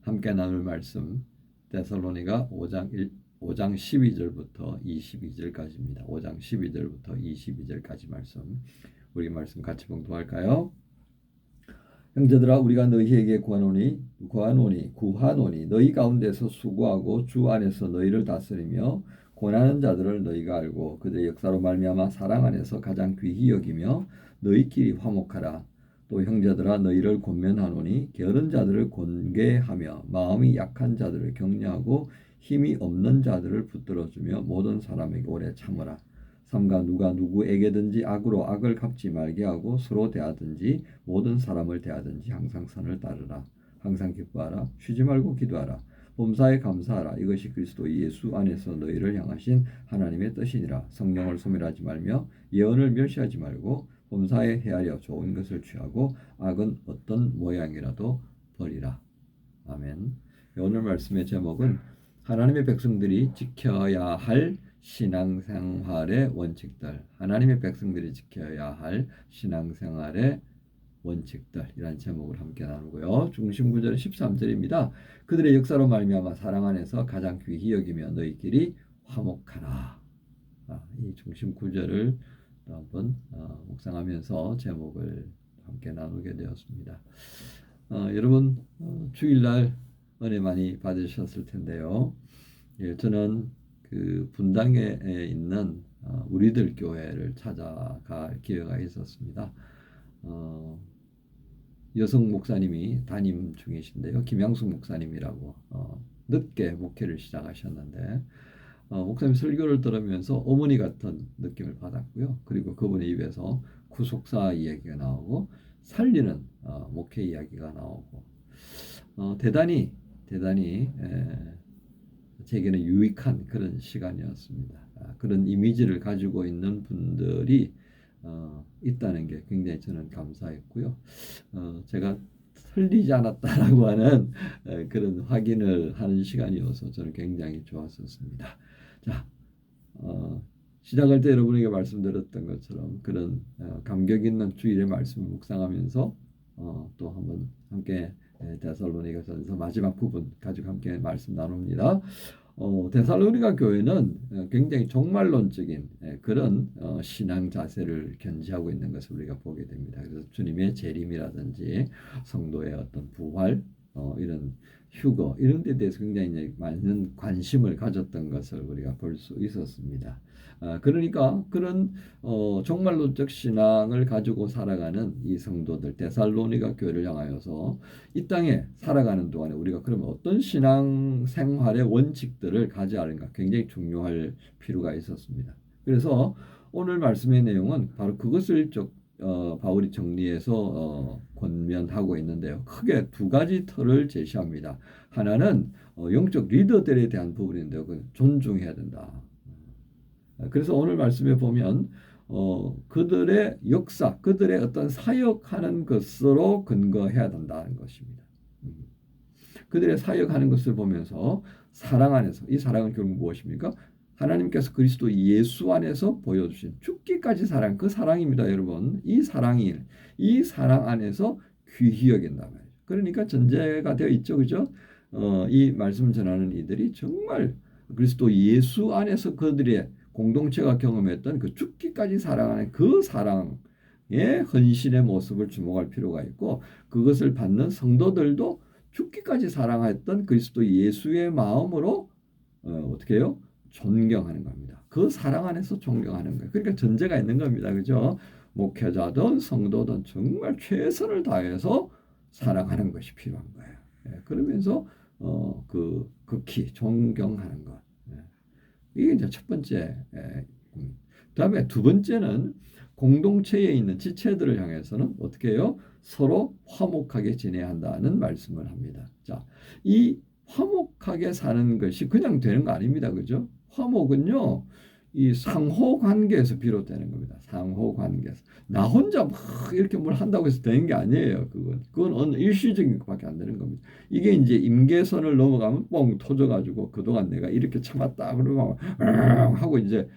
함께 나눌 말씀 데살로니가 5장 12절부터 22절까지입니다. 5장 12절부터 22절까지 말씀. 우리 말씀 같이 봉독할까요? 형제들아 우리가 너희에게 구하노니 너희 가운데서 수고하고 주 안에서 너희를 다스리며 고난하는 자들을 너희가 알고 그들의 역사로 말미암아 사랑 안에서 가장 귀히 여기며 너희끼리 화목하라. 또 형제들아 너희를 권면하노니 게으른 자들을 권계하며 마음이 약한 자들을 격려하고 힘이 없는 자들을 붙들어주며 모든 사람에게 오래 참으라. 삼가 누가 누구에게든지 악으로 악을 갚지 말게 하고 서로 대하든지 모든 사람을 대하든지 항상 선을 따르라. 항상 기뻐하라. 쉬지 말고 기도하라. 범사에 감사하라. 이것이 그리스도 예수 안에서 너희를 향하신 하나님의 뜻이니라. 성령을 소멸하지 말며 예언을 멸시하지 말고 범사에 헤아려 좋은 것을 취하고 악은 어떤 모양이라도 버리라. 아멘. 오늘 말씀의 제목은 하나님의 백성들이 지켜야 할 신앙생활의 원칙들, 하나님의 백성들이 지켜야 할 신앙생활의 원칙들이라는 제목을 함께 나누고요. 중심 구절은 13절입니다. 그들의 역사로 말미암아 사랑 안에서 가장 귀히 여기며 너희끼리 화목하라. 이 중심 구절을 또 한번 묵상하면서 제목을 함께 나누게 되었습니다. 여러분 주일날 은혜 많이 받으셨을 텐데요. 예, 저는 그 분당에 있는 우리들 교회를 찾아갈 기회가 있었습니다. 여성 목사님이 담임 중이신데요. 김양숙 목사님이라고 늦게 목회를 시작하셨는데 목사님 설교를 들으면서 어머니 같은 느낌을 받았고요. 그리고 그분의 입에서 구속사 이야기가 나오고 살리는 목회 이야기가 나오고 대단히 제게는 유익한 그런 시간이었습니다. 그런 이미지를 가지고 있는 분들이 있다는 게 굉장히 저는 감사했고요. 제가 틀리지 않았다라고 하는 그런 확인을 하는 시간이어서 저는 굉장히 좋았었습니다. 자, 시작할 때 여러분에게 말씀드렸던 것처럼 그런 감격 있는 주일의 말씀을 묵상하면서 또 한번 함께 데살로니가전서 마지막 부분 가지고 함께 말씀 나눕니다. 데살로니가 교회는 굉장히 종말론적인 그런 신앙 자세를 견지하고 있는 것을 우리가 보게 됩니다. 그래서 주님의 재림이라든지 성도의 어떤 부활, 이런 휴거 이런 데 대해서 굉장히 많은 관심을 가졌던 것을 우리가 볼 수 있었습니다. 그러니까 그런 종말론적 신앙을 가지고 살아가는 이 성도들 데살로니가 교회를 향하여서 이 땅에 살아가는 동안에 우리가 그러면 어떤 신앙 생활의 원칙들을 가져야 하는가 굉장히 중요할 필요가 있었습니다. 그래서 오늘 말씀의 내용은 바로 그것을 바울이 정리해서 권면하고 있는데요. 크게 두 가지 틀을 제시합니다. 하나는 영적 리더들에 대한 부분인데요. 존중해야 된다. 그래서 오늘 말씀에 보면 그들의 역사, 그들의 어떤 사역하는 것으로 근거해야 된다는 것입니다. 그들의 사역하는 것을 보면서 사랑 안에서, 이 사랑은 결국 무엇입니까? 하나님께서 그리스도 예수 안에서 보여주신 죽기까지 사랑, 그 사랑입니다, 여러분. 이 사랑 안에서 귀히 여긴다 말이에요. 그러니까 전제가 되어 있죠, 그죠? 이 말씀 전하는 이들이 정말 그리스도 예수 안에서 그들의 공동체가 경험했던 그 죽기까지 사랑하는 그 사랑의 헌신의 모습을 주목할 필요가 있고 그것을 받는 성도들도 죽기까지 사랑했던 그리스도 예수의 마음으로 어떻게 해요? 존경하는 겁니다. 그 사랑 안에서 존경하는 거예요. 그러니까 전제가 있는 겁니다. 그죠? 목회자든 성도든 정말 최선을 다해서 사랑하는 것이 필요한 거예요. 그러면서 극히 존경하는 것. 이게 이제 첫 번째. 그다음에 두 번째는 공동체에 있는 지체들을 향해서는 어떻게 해요? 서로 화목하게 지내야 한다는 말씀을 합니다. 자, 이 화목하게 사는 것이 그냥 되는 거 아닙니다. 그죠? 화목은요, 이 상호 관계에서 비롯되는 겁니다. 상호 관계에서. 나 혼자 막 이렇게 뭘 한다고 해서 되는 게 아니에요. 그건 어느 일시적인 것밖에 안 되는 겁니다. 이게 이제 임계선을 넘어가면 뻥 터져가지고 그동안 내가 이렇게 참았다 그러고 하고 이제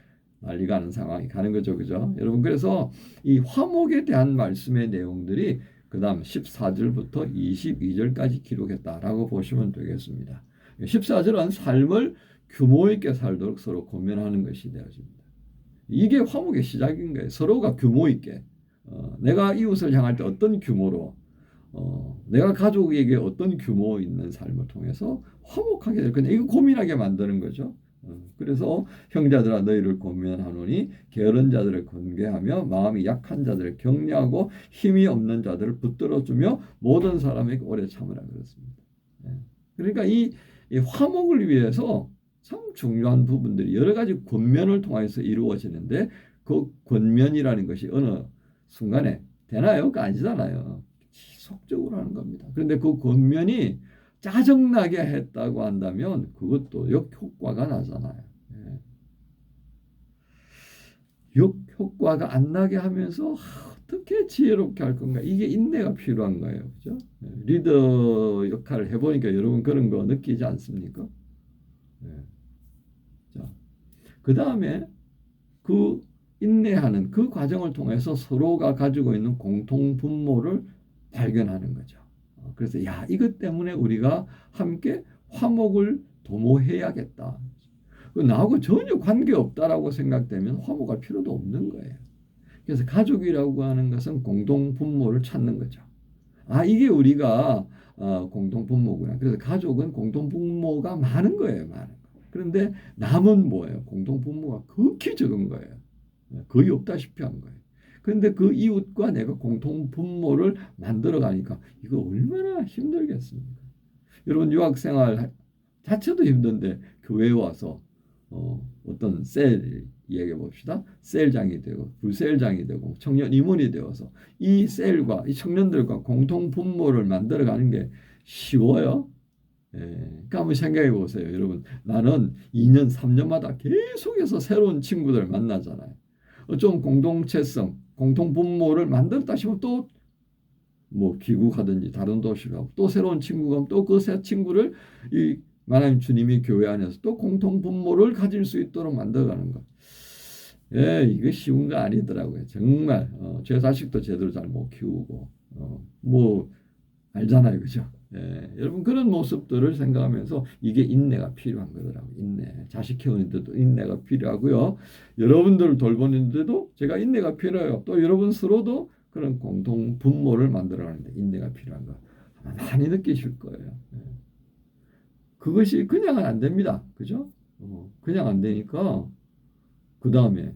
난리가 나는 상황이 가는 거죠. 그죠? 여러분, 그래서 이 화목에 대한 말씀의 내용들이 그 다음 14절부터 22절까지 기록했다라고 보시면 되겠습니다. 14절은 삶을 규모 있게 살도록 서로 권면하는 것이 되어집니다. 이게 화목의 시작인 거예요. 서로가 규모 있게. 내가 이웃을 향할 때 어떤 규모로, 내가 가족에게 어떤 규모 있는 삶을 통해서 화목하게 될 거냐. 이거 고민하게 만드는 거죠. 그래서 형제들아 너희를 권면하노니 게으른 자들을 권계하며 마음이 약한 자들을 격려하고 힘이 없는 자들을 붙들어주며 모든 사람에게 오래 참으라 그랬습니다. 그러니까 이 화목을 위해서 참 중요한 부분들이 여러 가지 권면을 통해서 이루어지는데 그 권면이라는 것이 어느 순간에 되나요? 그거 아니잖아요. 지속적으로 하는 겁니다. 그런데 그 권면이 짜증나게 했다고 한다면 그것도 역효과가 나잖아요. 역효과가 안 나게 하면서 어떻게 지혜롭게 할 건가? 이게 인내가 필요한 거예요. 그죠? 리더 역할을 해보니까 여러분 그런 거 느끼지 않습니까? 자, 그 다음에 그 인내하는 그 과정을 통해서 서로가 가지고 있는 공통 분모를 발견하는 거죠. 그래서 야 이것 때문에 우리가 함께 화목을 도모해야겠다. 나하고 전혀 관계없다라고 생각되면 화목할 필요도 없는 거예요. 그래서 가족이라고 하는 것은 공동 분모를 찾는 거죠. 아 이게 우리가 공동 분모구나. 그래서 가족은 공동 분모가 많은 거예요. 많은 거. 그런데 남은 뭐예요? 공동 분모가 극히 적은 거예요. 거의 없다시피 한 거예요. 그런데 그 이웃과 내가 공통 분모를 만들어 가니까 이거 얼마나 힘들겠습니까? 여러분 유학생활 자체도 힘든데 교회에 와서 어떤 셀 얘기해 봅시다. 셀장이 되고 부셀장이 되고 청년 임원이 되어서 이 셀과 이 청년들과 공통 분모를 만들어 가는 게 쉬워요? 그러니까 한번 생각해 보세요. 여러분 나는 2년 3년마다 계속해서 새로운 친구들 만나잖아요. 좀 공동체성, 공통 분모를 만들었다 싶으면 또 뭐 귀국하든지 다른 도시로 가고 또 새로운 친구가 오면 또 그 새 친구를 이 하나님 주님이 교회 안에서 또 공통 분모를 가질 수 있도록 만들어가는 것. 이거 쉬운 거 아니더라고요. 정말 제 자식도 제대로 잘 못 키우고 뭐 알잖아요, 그죠? 여러분 그런 모습들을 생각하면서 이게 인내가 필요한 거더라고요. 인내. 자식 키우는데도 인내가 필요하고요. 여러분들을 돌보는데도 제가 인내가 필요해요. 또 여러분 스스로도 그런 공동 분모를 만들어가는데 인내가 필요한 거 아마 많이 느끼실 거예요. 그것이 그냥은 안 됩니다. 그죠? 그냥 안 되니까 그 다음에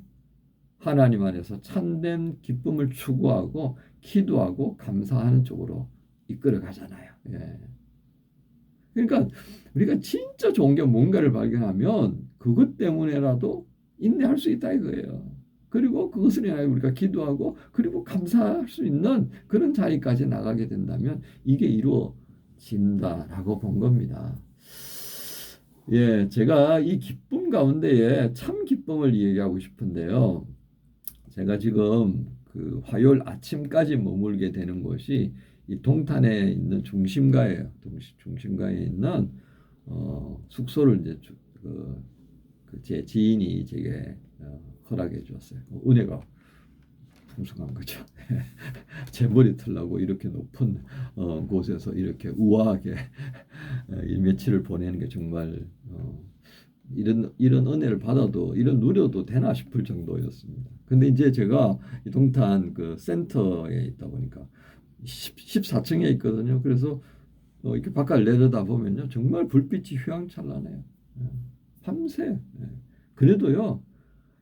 하나님 안에서 참된 기쁨을 추구하고 기도하고 감사하는 쪽으로 이끌어 가잖아요. 그러니까 우리가 진짜 좋은 게 뭔가를 발견하면 그것 때문에라도 인내할 수 있다 이거예요. 그리고 그것을 인하여 우리가 기도하고 그리고 감사할 수 있는 그런 자리까지 나가게 된다면 이게 이루어진다라고 본 겁니다. 제가 이 기쁨 가운데에 참 기쁨을 얘기하고 싶은데요. 제가 지금 그 화요일 아침까지 머물게 되는 곳이 이 동탄에 있는 중심가예요. 중심가에 있는 숙소를 이제 제 지인이 제게 허락해 주었어요. 은혜가 풍성한 거죠. 제 머리 털라고 이렇게 높은 곳에서 이렇게 우아하게 며칠을 보내는 게 정말 이런 은혜를 받아도 이런 누려도 되나 싶을 정도였습니다. 근데 이제 제가 이 동탄 그 센터에 있다 보니까 14층에 있거든요. 그래서 이렇게 바깥을 내려다 보면요. 정말 불빛이 휘황찬란해요. 밤새. 그래도요.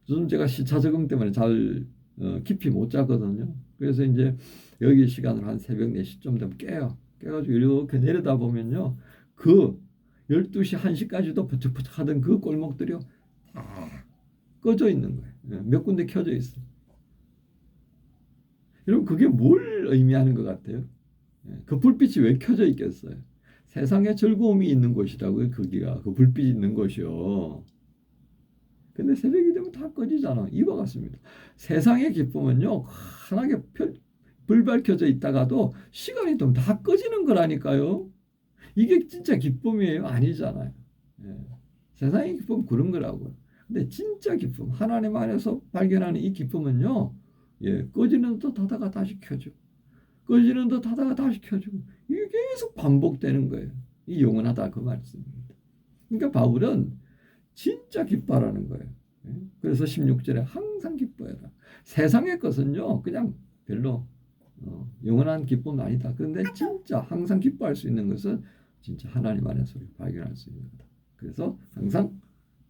요즘 제가 시차 적응 때문에 잘 깊이 못 자거든요. 그래서 이제 여기 시간을 한 새벽 4시쯤 되면 깨요. 깨가지고 이렇게 내려다 보면요. 그 12시, 1시까지도 부쩍부쩍 하던 그 골목들이요. 다 꺼져 있는 거예요. 몇 군데 켜져 있어요. 여러분 그게 뭘 의미하는 것 같아요? 그 불빛이 왜 켜져 있겠어요? 세상에 즐거움이 있는 곳이라고요. 거기가 그 불빛이 있는 곳이요. 근데 새벽이 되면 다 꺼지잖아. 이와 같습니다. 세상의 기쁨은요. 환하게 불 밝혀져 있다가도 시간이 좀 다 꺼지는 거라니까요. 이게 진짜 기쁨이에요? 아니잖아요. 세상의 기쁨은 그런 거라고요. 근데 진짜 기쁨, 하나님 안에서 발견하는 이 기쁨은요. 꺼지는 듯 하다가 다시 켜져. 꺼지는 듯 하다가 다시 켜지고 이게 계속 반복되는 거예요. 이 영원하다 그 말씀입니다. 그러니까 바울은 진짜 기뻐하라는 거예요. 그래서 16절에 항상 기뻐해라. 세상의 것은요 그냥 별로 영원한 기쁨은 아니다. 그런데 진짜 항상 기뻐할 수 있는 것은 진짜 하나님 안에서 발견할 수 있는 거다. 그래서 항상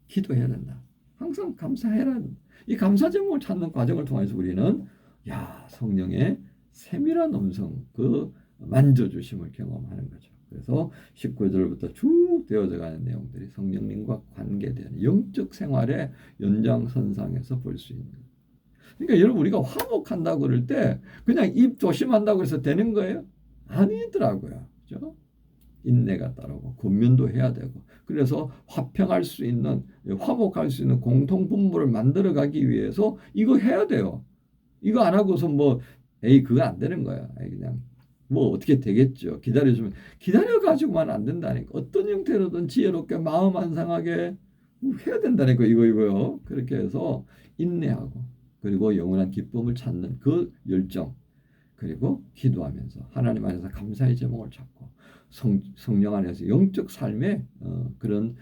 기도해야 된다. 항상 감사해라. 이 감사 제목을 찾는 과정을 통해서 우리는 성령의 세밀한 음성, 그 만져주심을 경험하는 거죠. 그래서 19절부터 쭉 되어져 가는 내용들이 성령님과 관계되는 영적 생활의 연장선상에서 볼 수 있는 거예요. 그러니까 여러분 우리가 화목한다고 그럴 때 그냥 입 조심한다고 해서 되는 거예요? 아니더라고요. 그렇죠? 인내가 따르고 권면도 해야 되고 그래서 화평할 수 있는 화목할 수 있는 공통분모를 만들어가기 위해서 이거 해야 돼요. 이거 안 하고서 그거 안 되는 거야. 그냥 어떻게 되겠죠. 기다려가지고만 안 된다니까. 어떤 형태로든 지혜롭게 마음 안 상하게 해야 된다니까. 이거요. 그렇게 해서 인내하고 그리고 영원한 기쁨을 찾는 그 열정 그리고 기도하면서 하나님 안에서 감사의 제목을 찾고 성령 안에서 영적 삶의 그런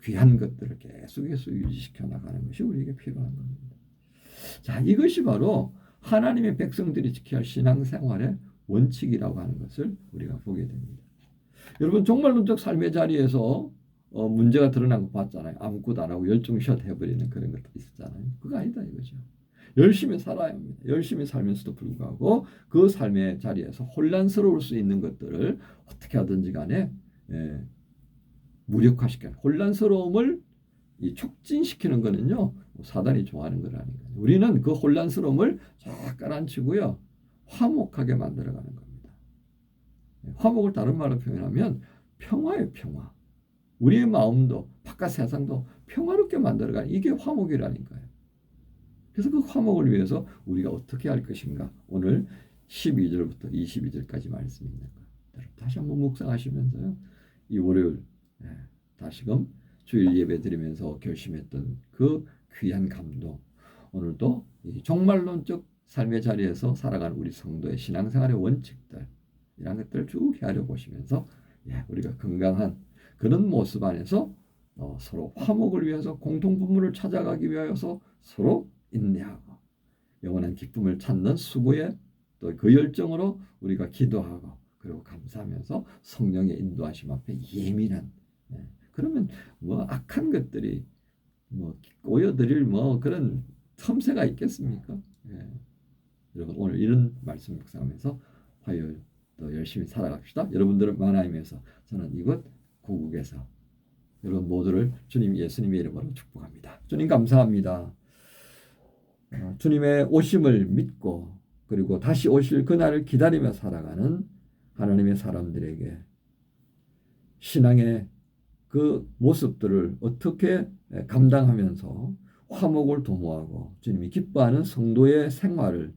귀한 것들을 계속해서 유지시켜 나가는 것이 우리에게 필요한 겁니다. 자, 이것이 바로 하나님의 백성들이 지켜야 할 신앙생활의 원칙이라고 하는 것을 우리가 보게 됩니다. 여러분 종말론적 삶의 자리에서 문제가 드러난 거 봤잖아요. 아무것도 안 하고 열중샷 해버리는 그런 것들이 있었잖아요. 그거 아니다 이거죠. 열심히 살아야 합니다. 열심히 살면서도 불구하고 그 삶의 자리에서 혼란스러울 수 있는 것들을 어떻게 하든지 간에 무력화시키는 혼란스러움을 촉진시키는 거는요. 사단이 좋아하는 거라는 거예요. 우리는 그 혼란스러움을 쫙 깔아앉히고요. 화목하게 만들어가는 겁니다. 화목을 다른 말로 표현하면 평화예요. 평화. 우리의 마음도 바깥 세상도 평화롭게 만들어가는 이게 화목이라니까요. 그래서 그 화목을 위해서 우리가 어떻게 할 것인가 오늘 12절부터 22절까지 말씀이 있는 거예요. 다시 한번 묵상하시면서요. 이 월요일 다시금 주일 예배 드리면서 결심했던 그 귀한 감동 오늘도 이 종말론적 삶의 자리에서 살아가는 우리 성도의 신앙생활의 원칙들 이런 것들을 쭉 헤아려 보시면서 우리가 건강한 그런 모습 안에서 서로 화목을 위해서 공통분모를 찾아가기 위하여서 서로 인내하고 영원한 기쁨을 찾는 수고에 또 그 열정으로 우리가 기도하고 그리고 감사하면서 성령의 인도하심 앞에 예민한 그러면 악한 것들이 꼬여들일 그런 틈새가 있겠습니까? 여러분 오늘 이런 말씀 묵상하면서 화요일 또 열심히 살아갑시다. 여러분들은 만나임에서 저는 이곳 고국에서 여러분 모두를 주님 예수님의 이름으로 축복합니다. 주님 감사합니다. 주님의 오심을 믿고 그리고 다시 오실 그날을 기다리며 살아가는 하나님의 사람들에게 신앙의 그 모습들을 어떻게 감당하면서 화목을 도모하고 주님이 기뻐하는 성도의 생활을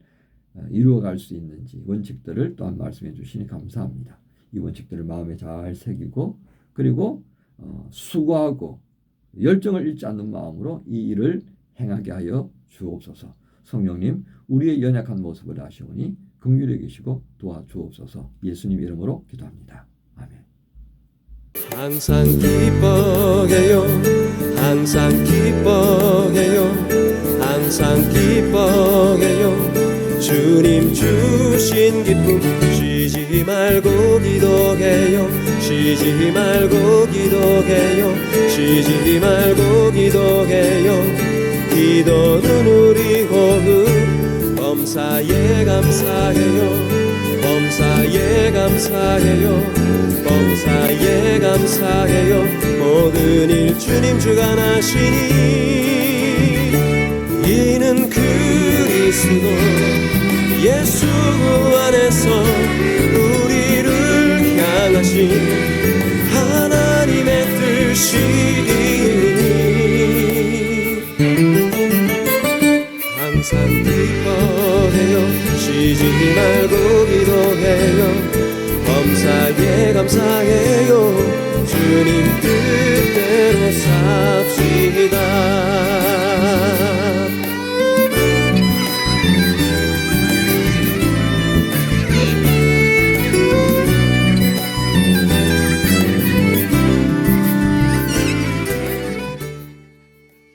이루어갈 수 있는지 원칙들을 또한 말씀해 주시니 감사합니다. 이 원칙들을 마음에 잘 새기고 그리고 수고하고 열정을 잃지 않는 마음으로 이 일을 행하게 하여 주옵소서. 성령님 우리의 연약한 모습을 아시오니 긍휼히 계시고 도와주옵소서. 예수님 이름으로 기도합니다. 아멘. 항상 기뻐해요. 항상 기뻐해요. 항상 기뻐해요. 주님 주신 기쁨 쉬지 말고 기도해요. 쉬지 말고 기도해요. 쉬지 말고 기도해요. 기도는 우리 호흡 범사에 감사해요. 범사에 감사해요. 범사에 감사해요. 모든 일 주님 주관하시니 이는 그리스도 예수 안에서 우리를 향하신 하나님의 뜻이니 항상 기뻐해요. 쉬지 말고 기도해요. 범사에 감사해요.